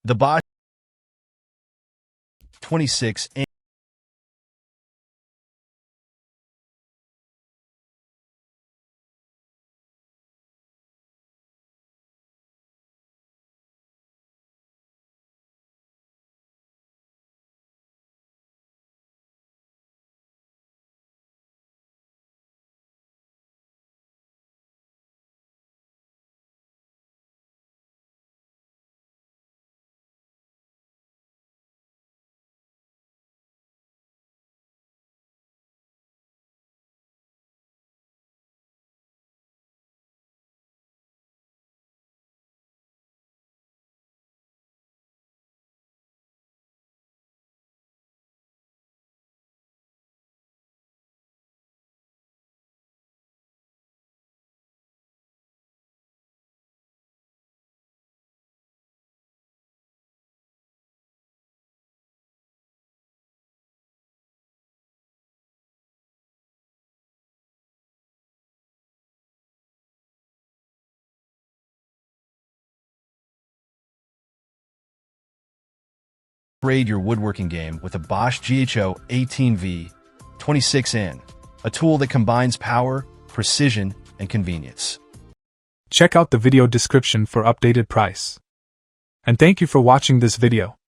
The BOSCH 26N Upgrade your woodworking game with a BOSCH GHO18V-26N, a tool that combines power, precision, and convenience. Check out the video description for updated price. And thank you for watching this video.